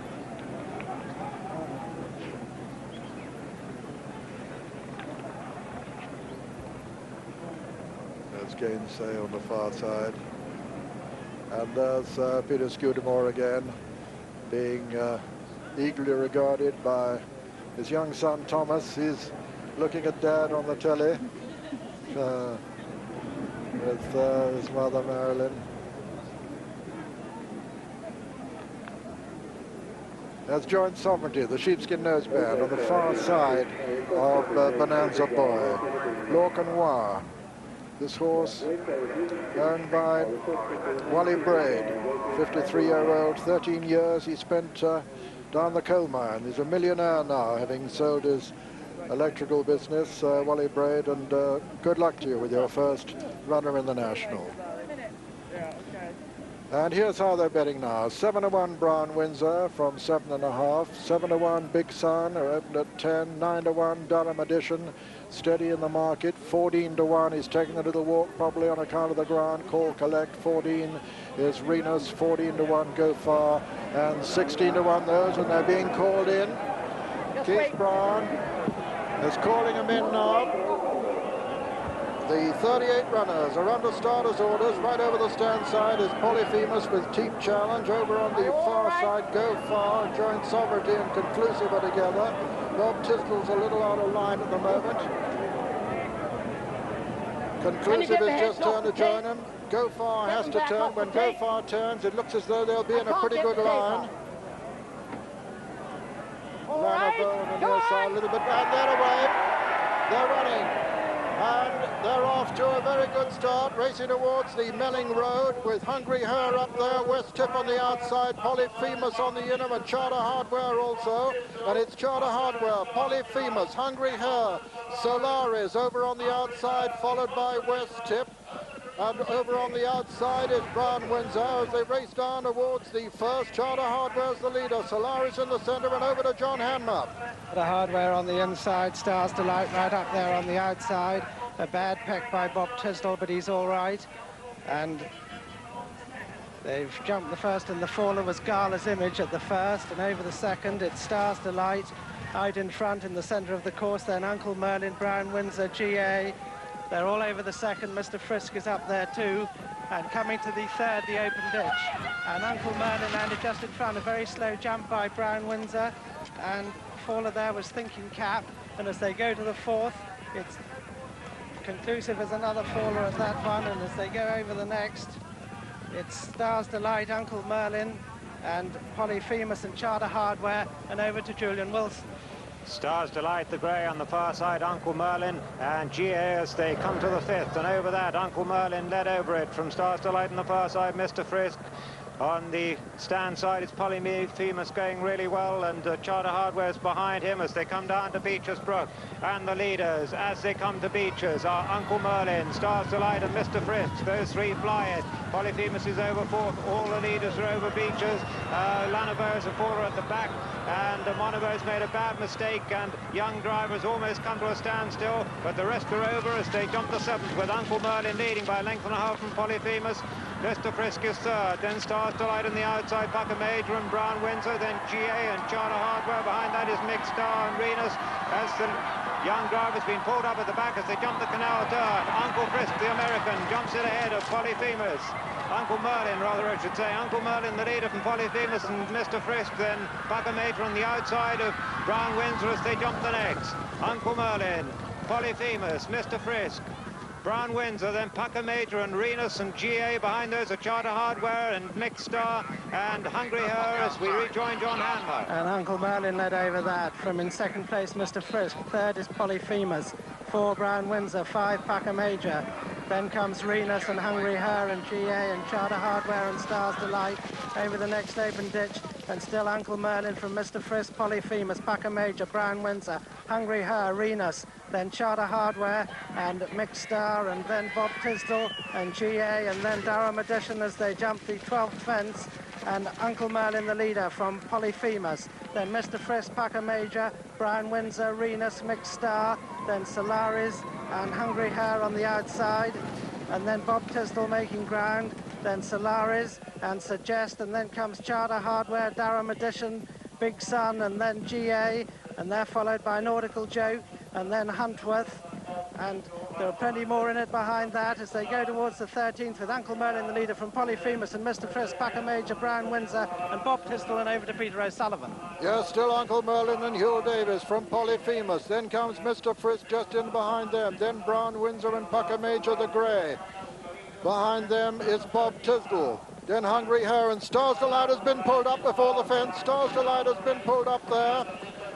There's Gainsay on the far side. And there's Peter Scudamore again, being eagerly regarded by his young son Thomas. He's looking at Dad on the telly with his mother Marilyn. There's Joint Sovereignty, the sheepskin noseband on the far side of Bonanza Boy. L'Orcanois. This horse owned by Wally Braid, 53-year-old, 13 years he spent down the coal mine. He's a millionaire now, having sold his electrical business, Wally Braid, and good luck to you with your first runner in the National. And here's how they're betting now. 7-1 Brown Windsor from 7.5. 7-1 Big Sun are opened at 10. 9-1 Durham Edition, steady in the market. 14-1, he's taking a little walk probably on account of the ground. Call Collect. 14 is Renus. 14-1 Go Far. And 16-1 those, and they're being called in. Keith Brown is calling them in now. The 38 runners are under starters' orders. Right over the stand side is Polyphemus with Teep Challenge. Over on the far side, Go Far, Joint Sovereignty and Conclusive are together. Bob Tisdall's a little out of line at the moment. Conclusive has just turned to join him. Go Far has to turn. When Go Far turns, it looks as though they'll be in a pretty good line. Lana Bowen on their side a little bit, and they're away. They're running. And they're off to a very good start, racing towards the Melling Road with Hungry Her up there, West Tip on the outside, Polyphemus on the inner, and Charter Hardware also. And it's Charter Hardware, Polyphemus, Hungry Her, Solaris over on the outside, followed by West Tip. And over on the outside is Brown Windsor as they race down towards the first. Charter Hardware's the leader, Solaris in the centre, and over to John Hanmer. The Hardware on the inside, Stars Delight right up there on the outside. A bad peck by Bob Tisdall, but he's all right. And they've jumped the first, and the faller was Gala's Image at the first, and over the second it's Stars Delight. Out in front in the centre of the course, then Uncle Merlin, Brown Windsor, GA. They're all over the second. Mr. Frisk is up there too. And coming to the third, the open ditch. And Uncle Merlin landed just in front. A very slow jump by Brown Windsor. And faller there was Thinking Cap. And as they go to the fourth, it's Conclusive as another faller at that one. And as they go over the next, it's Stars Delight, Uncle Merlin, and Polyphemus and Charter Hardware, and over to Julian Wilson. Stars Delight, the grey on the far side, Uncle Merlin and GA as they come to the fifth, and over that Uncle Merlin led over it from Stars Delight on the far side, Mr. Frisk. On the stand side, it's Polyphemus going really well, and Charter Hardware is behind him as they come down to Beecher's Brook. And the leaders, as they come to Beecher's, are Uncle Merlin, Stars Delight and Mr. Frisk. Those three fly it. Polyphemus is over fourth. All the leaders are over Beecher's. Lanaber is a faller at the back, and Monabo's made a bad mistake, and young drivers almost come to a standstill, but the rest are over as they jump the seventh, with Uncle Merlin leading by a length and a half from Polyphemus. Mr. Frisk is third, then Stars Delight on the outside, Pucker Major and Brown Windsor, then GA and Charter Hardware. Behind that is Mixed Star and Renus, as the young driver's been pulled up at the back as they jump the canal turn. Uncle Frisk, the American, jumps it ahead of Polyphemus. Uncle Merlin, rather, I should say. Uncle Merlin, the leader from Polyphemus, and Mr. Frisk, then Pucker Major on the outside of Brown Windsor as they jump the next. Uncle Merlin, Polyphemus, Mr. Frisk, Brown Windsor, then Pucker Major and Renus, and GA. Behind those are Charter Hardware and Mixed Star and Hungry Her as we rejoin John Hanmer. And Uncle Merlin led over that. From in second place, Mr. Frisk. Third is Polyphemus. 4, Brown Windsor. 5, Pucker Major. Then comes Renus and Hungry Her and GA and Charter Hardware and Stars Delight over the next open ditch. And still Uncle Merlin from Mr. Frisk, Polyphemus, Pucker Major, Brown Windsor, Hungry Her, Renus, then Charter Hardware and Mixed Star, and then Bob Tisdall and GA, and then Durham Edition as they jump the 12th fence, and Uncle Merlin the leader from Polyphemus, then Mr. Frisk, Pucker Major, Brown Windsor, Renus, Mixed Star, then Solaris and Hungry Her on the outside, and then Bob Tisdall making ground, then Solaris and Suggest, and then comes Charter Hardware, Durham Edition, Big Sun, and then GA, and they're followed by Nautical Joke, and then Huntworth, and there are plenty more in it behind that as they go towards the 13th, with Uncle Merlin the leader from Polyphemus, and Mr. Frisk, Pucker Major, Brown Windsor, and Bob Tisdall, and over to Peter O'Sullivan. Yes, still Uncle Merlin and Hugh Davis from Polyphemus. Then comes Mr. Frisk just in behind them. Then Brown Windsor and Pucker Major the grey. Behind them is Bob Tisdall. Then Hungry Her, and Stars Delight has been pulled up before the fence. Stars Delight has been pulled up there,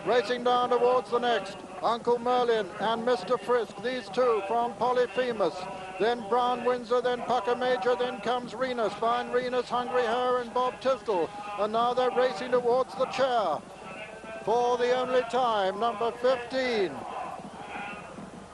racing down towards the next. Uncle Merlin and Mr. Frisk, these two from Polyphemus. Then Brown Windsor, then Pucker Major, then comes Renus. Behind Renus, Hungry Her and Bob Tisdall. And now they're racing towards the chair for the only time, number 15.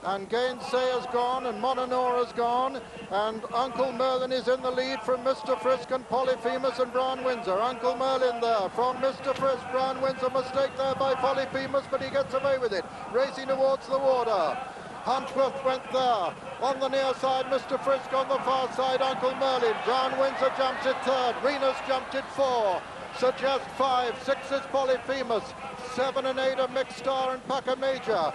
And Gainsayer's gone, and Monanora's gone, and Uncle Merlin is in the lead from Mr. Frisk and Polyphemus and Brown Windsor. Uncle Merlin there from Mr. Frisk. Brown Windsor, mistake there by Polyphemus, but he gets away with it, racing towards the water. Huntworth went there. On the near side, Mr. Frisk. On the far side, Uncle Merlin. Brown Windsor jumps it third. Renus jumped it 4. Suggest 5. 6 is Polyphemus. 7 and 8 are Mixed Star and Pucker Major.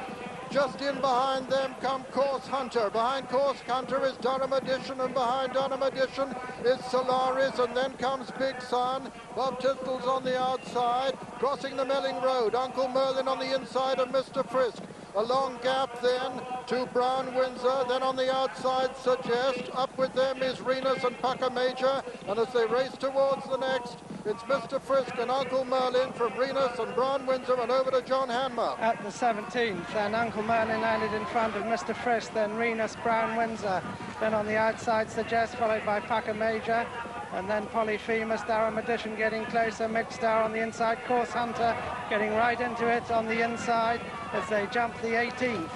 Just in behind them come Course Hunter. Behind Course Hunter is Durham Edition, and behind Durham Edition is Solaris, and then comes Big Sun. Bob Tisdall's on the outside, crossing the Melling Road. Uncle Merlin on the inside of Mr. Frisk. A long gap then to Brown Windsor, then on the outside Suggest. Up with them is Renus and Pucker Major, and as they race towards the next, it's Mr. Frisk and Uncle Merlin from Renus and Brown Windsor, and over to John Hanmer. At the 17th, and Uncle Merlin landed in front of Mr. Frisk, then Renus, Brown Windsor, then on the outside Suggest, followed by Pucker Major, and then Polyphemus, Durham Edition getting closer, Mixed Star on the inside, Course Hunter getting right into it on the inside as they jump the 18th.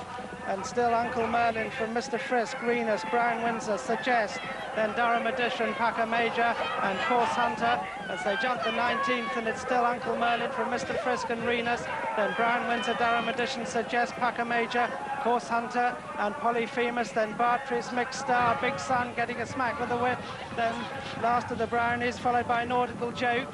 And still Uncle Merlin from Mr. Frisk, Renus, Brown Windsor, Suggest, then Durham Edition, Pucker Major, and Course Hunter as they jump the 19th, and it's still Uncle Merlin from Mr. Frisk and Renus, then Brown Windsor, Durham Edition, Suggest, Pucker Major, Course Hunter, and Polyphemus, then Bartries, Mixed Star, Big Sun getting a smack with the whip, then last of the Brownies, followed by Nautical Joke.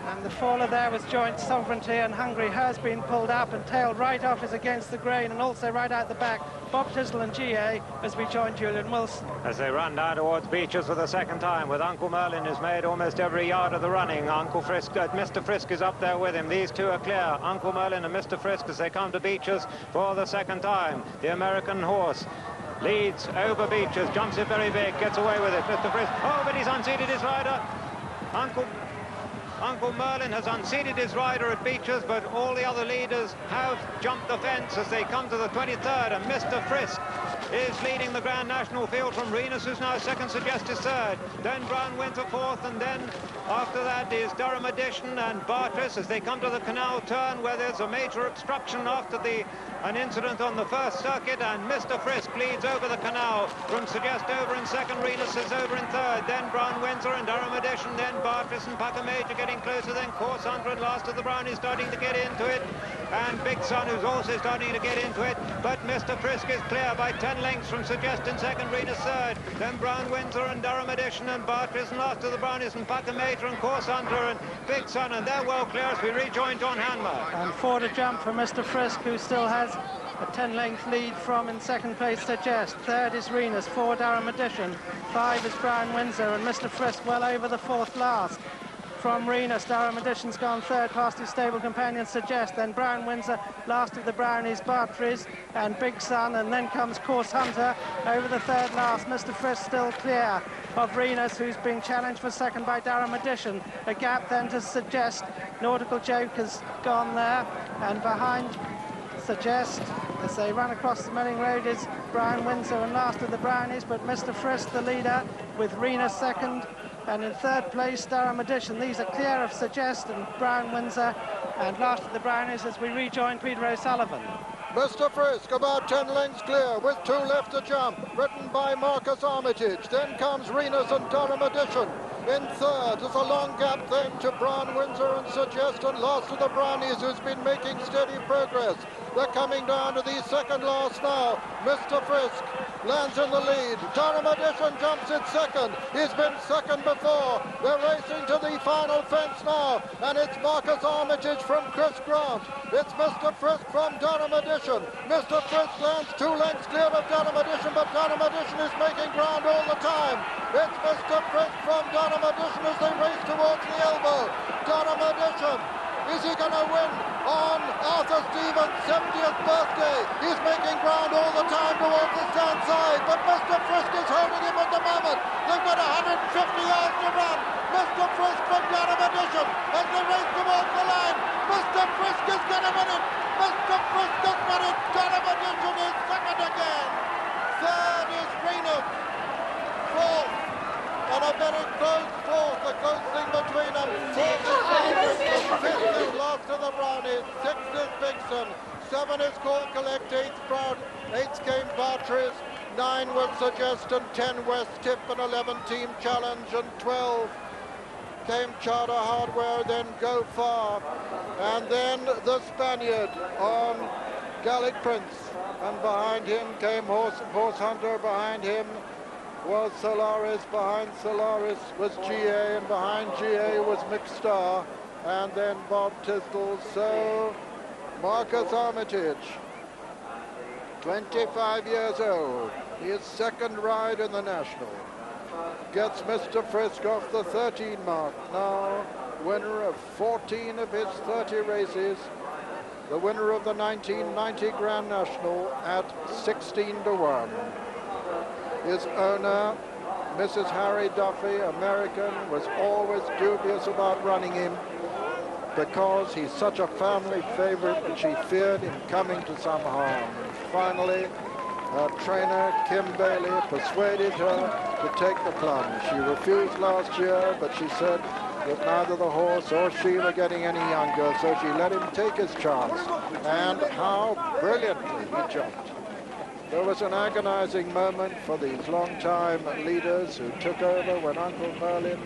And the faller there was Joint Sovereignty, and Hungry has been pulled up, and tailed right off is Against the Grain, and also right out the back, Bob Tisdall and GA as we join Julian Wilson. As they run down towards Beecher's for the second time, with Uncle Merlin who's made almost every yard of the running. Uncle Frisk, Mr. Frisk is up there with him. These two are clear, Uncle Merlin and Mr. Frisk, as they come to Beecher's for the second time. The American horse leads over Beecher's, jumps it very big, gets away with it. Mr. Frisk, oh, but he's unseated his rider. Uncle Merlin has unseated his rider at Beecher's, but all the other leaders have jumped the fence as they come to the 23rd, and Mr. Frisk is leading the Grand National field from Renus, who's now second, Suggest is third. Then Brown Windsor fourth, and then after that is Durham Edition and Bartris as they come to the canal turn where there's a major obstruction after an incident on the first circuit, and Mr. Frisk leads over the canal from Suggest over in second, Renus is over in third, then Brown Windsor and Durham Edition, then Bartris and Pucker Major getting closer, then Course Hunter and last of the Brown is starting to get into it, and Big Sun who's also starting to get into it, but Mr. Frisk is clear by 10 lengths from Suggest in second, Renus third, then Brown Windsor and Durham Edition and Bartris, and last of the Brown is and Pucker Major and Course Hunter and Big Sun, and they're well clear as we rejoin John Hanmer. And 4 to jump for Mr. Frisk, who still has a 10-length lead from in second place Suggest. Third is Renus, 4 Durham Edition, 5 is Brown Windsor, and Mr. Frisk well over the fourth last. From Renus, Durham Edition's gone third past his stable companion Suggest, then Brown Windsor, last of the Brownies, Bartris and Big Sun, and then comes Course Hunter over the third last. Mr. Frisk still clear of Renus, who's being challenged for second by Durham Edition. A gap then to Suggest. Nautical Joke has gone there, and behind Suggest as they run across the Milling Road is Brown Windsor and last of the Brownies, but Mr. Frisk the leader with Renus second, and in third place Durham Edition. These are clear of Suggest and Brown Windsor, and last of the Brownies as we rejoin Peter O'Sullivan. Mr. Frisk about 10 lengths clear with 2 left to jump, written by Marcus Armitage. Then comes Renus and Durham Edition. In third is a long gap then to Brown Windsor and Suggest, and last of the Brownies, who's been making steady progress. They're coming down to the second last now. Mr. Frisk lands in the lead. Durham Edition jumps in second. He's been second before. They're racing to the final fence now, and it's Marcus Armitage from Chris Grant. It's Mr. Frisk from Durham Edition. Mr. Frisk lands 2 lengths clear of Durham Edition, but Durham Edition is making ground all the time. It's Mr. Frisk from Durham Edition as they race towards the elbow. Durham Edition. Is he going to win on Arthur Stevens' 70th birthday? He's making ground all the time towards the stand side, but Mr. Frisk is holding him at the moment. They've got 150 yards to run. Mr. Frisk from Durham Edition as they race towards the line. Mr. Frisk is going to win it. Mr. Frisk has won it. Durham Edition is second again. Third is Renus. Fourth. And a very close fourth, a close thing between them. Fourth is Renus, fifth is last of the Brownies, sixth is Bigson, 7 is Call Collect, 8th Brown, 8th came Bartris, 9 was Suggest, and 10 West Tip, and 11 Team Challenge, and 12 came Charter Hardware, then Go Far, and then the Spaniard on Gallic Prince, and behind him came Horse Hunter, behind him was Solaris, behind Solaris was GA, and behind GA was McStar, and then Bob Tisdall. So Marcus Armitage, 25 years old, his second ride in the National, gets Mr. Frisk off the 13 mark, now winner of 14 of his 30 races, the winner of the 1990 Grand National at 16 to 1. His owner, Mrs. Harry Duffy, American, was always dubious about running him because he's such a family favorite and she feared him coming to some harm. And finally, her trainer, Kim Bailey, persuaded her to take the plunge. She refused last year, but she said that neither the horse or she were getting any younger, so she let him take his chance. And how brilliantly he jumped. There was an agonizing moment for these long-time leaders who took over when Uncle Merlin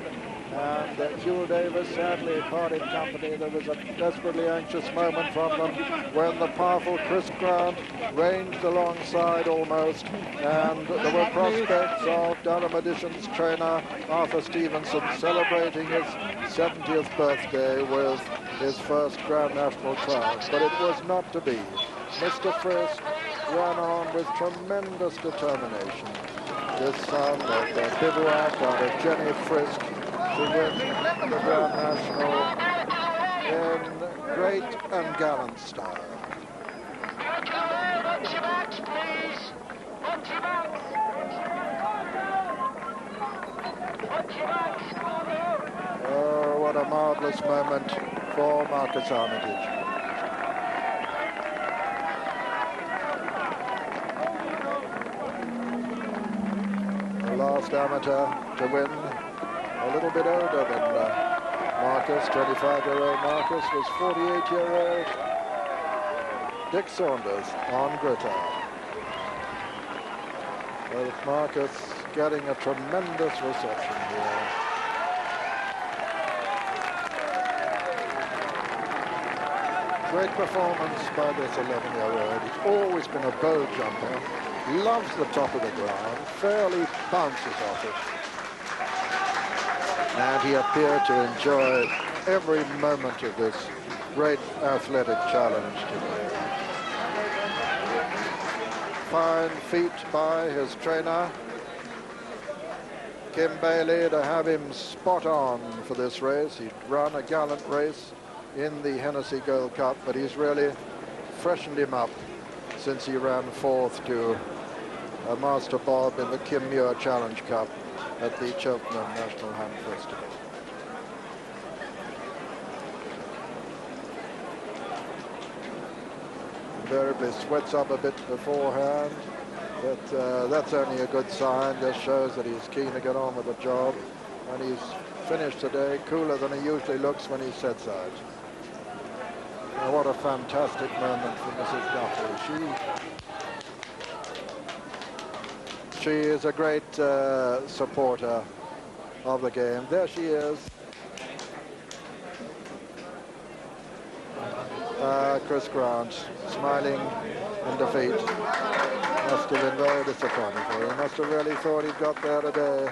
and Hugh Davis sadly parted company. There was a desperately anxious moment from them when the powerful Chris Grant ranged alongside almost, and there were prospects of Durham Edition's trainer Arthur Stevenson celebrating his 70th birthday with his first Grand National trials, but it was not to be. Mr. Frisk ran on with tremendous determination. This son of the bivouac out of Jenny Frisk to win the Grand National in great and gallant style. what a marvellous moment for Marcus Armitage. The last amateur to win, a little bit older than Marcus. 25-year-old Marcus was 48-year-old Dick Saunders on Gritard. Well, Marcus getting a tremendous reception here. Great performance by this 11-year-old. He's always been a bow jumper. Loves the top of the ground. Fairly bounces off it. And he appeared to enjoy every moment of this great athletic challenge today. Fine feat by his trainer, Kim Bailey, to have him spot on for this race. He'd run a gallant race in the Hennessy Gold Cup, but he's really freshened him up since he ran fourth to Master Bob in the Kim Muir Challenge Cup at the Cheltenham National Hunt Festival. Invariably sweats up a bit beforehand, but that's only a good sign. Just shows that he's keen to get on with the job, and he's finished today cooler than he usually looks when he sets out. Now, what a fantastic moment for Mrs. Duffy. She is a great supporter of the game. There she is. Chris Grant, smiling in defeat. Must have been very disappointed. He must have really thought he'd got there today.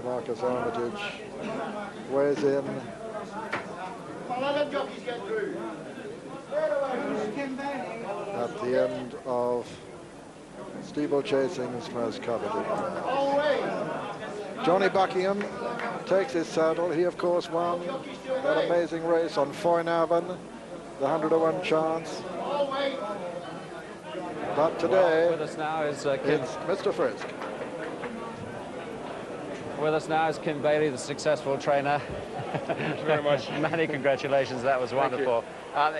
Marcus Armitage weighs in. At the end of steeplechasing's most coveted. Johnny Buckingham takes his saddle. He, of course, won that amazing race on Foynavan, the 100-to-1 chance. But today, with us now is it's Mr. Frisk. With us now is Kim Bailey, the successful trainer. Thank you very much. Many congratulations, that was wonderful.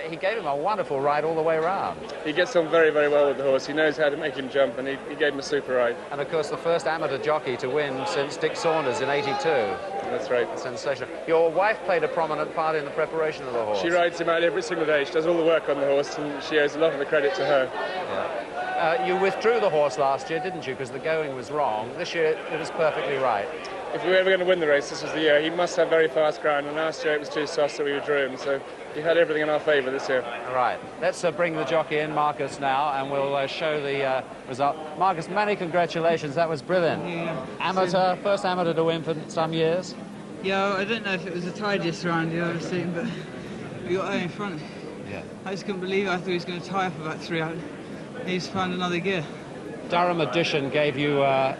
He gave him a wonderful ride all the way around. He gets on very, very well with the horse. He knows how to make him jump, and he gave him a super ride. And of course, the first amateur jockey to win since Dick Saunders in '82. That's right. Sensational. Your wife played a prominent part in the preparation of the horse. She rides him out every single day. She does all the work on the horse, and she owes a lot of the credit to her. Yeah. You withdrew the horse last year, didn't you? Because the going was wrong. This year, it was perfectly right. If we were ever going to win the race, this was the year. He must have very fast ground, and last year it was too soft, so we withdrew him. So he had everything in our favour this year. Right. Let's bring the jockey in, Marcus, now, and we'll show the result. Marcus, many congratulations. That was brilliant. Yeah. Amateur, first amateur to win for some years. Yeah, I don't know if it was the tidiest round you've ever seen, but we got out in front. Yeah. I just couldn't believe it. I thought he was going to tie up about 3 out. He's found another gear. Durham Edition gave you a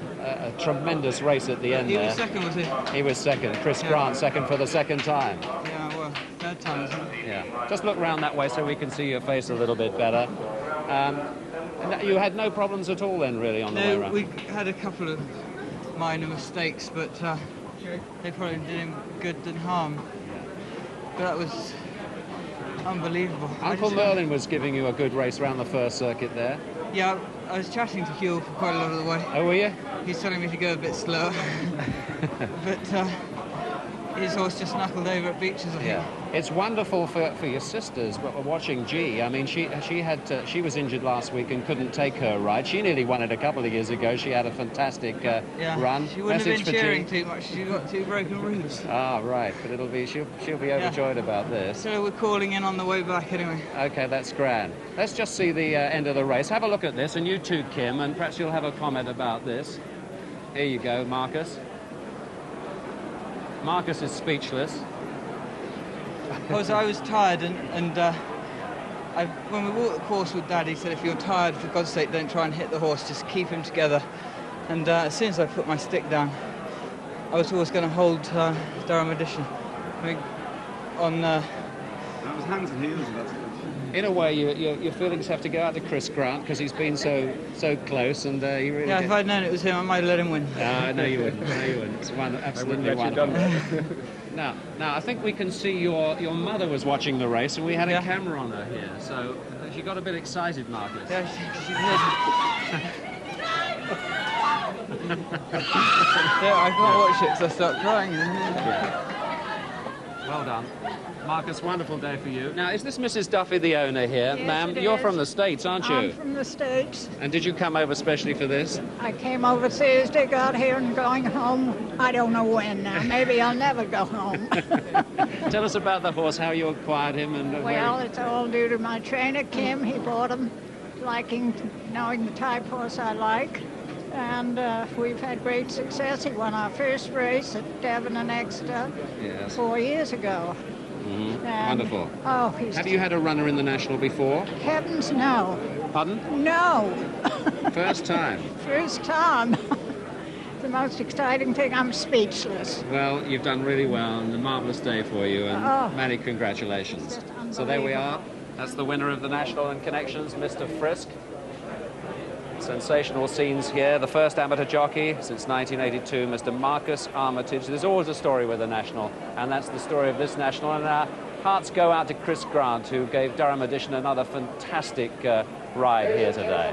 tremendous race at the end there. He was second, was he? He was second. Chris Grant second for the second time. Yeah, well, third time, isn't it? Yeah. Just look round that way so we can see your face a little bit better. You had no problems at all then, really, on the way around? We had a couple of minor mistakes, but they probably did him good than harm. But that was unbelievable. Uncle Merlin was giving you a good race around the first circuit there. Yeah, I was chatting to Hugh for quite a lot of the way. Oh, were you? He's telling me to go a bit slower. But his horse just knuckled over at Beaches, I think. Yeah. It's wonderful for your sisters, but we're watching G. I mean, she was injured last week and couldn't take her ride. She nearly won it a couple of years ago. She had a fantastic run. She wouldn't have been cheering too much. She got 2 broken ribs. Ah, right. But she'll be overjoyed about this. So we're calling in on the way back anyway. Okay, that's grand. Let's just see the end of the race. Have a look at this, and you too, Kim, and perhaps you'll have a comment about this. Here you go, Marcus. Marcus is speechless. I was tired, and when we walked the course with Dad, he said, if you're tired, for God's sake, don't try and hit the horse, just keep him together. And as soon as I put my stick down, I was always going to hold Durham Edition. I mean, on... That was hands and heels, that's In a way, your feelings have to go out to Chris Grant because he's been so close, and he really. Yeah, did. if I'd known it was him, I might have let him win. No, you wouldn't. No, you wouldn't. It's absolutely wonderful. Now, I think we can see your mother was watching the race, and we had a camera on her here, so she got a bit excited, Marcus. Yeah, she did. Yeah, I can't watch it because I start crying. Well done. Marcus, wonderful day for you. Now, is this Mrs. Duffy, the owner here? Yes, Ma'am, it you're is. from the States, aren't you? I'm from the States. And did you come over specially for this? I came over Thursday, got here and going home. I don't know when now. Maybe I'll never go home. Tell us about the horse, how you acquired him. And Well, it's all due to my trainer, Kim. He bought him, knowing the type horse I like. And we've had great success. He won our first race at Devon and Exeter 4 years ago. Mm-hmm. And, Wonderful. Oh, Have you had a runner in the National before? Heavens, no. Pardon? No. First time? First time. The most exciting thing. I'm speechless. Well, you've done really well, and a marvellous day for you, and many congratulations. So there we are. That's the winner of the National and Connections, Mr. Frisk. Sensational scenes here. The first amateur jockey since 1982, Mr. Marcus Armitage. There's always a story with the National, and that's the story of this National. And our hearts go out to Chris Grant, who gave Durham Edition another fantastic ride here today.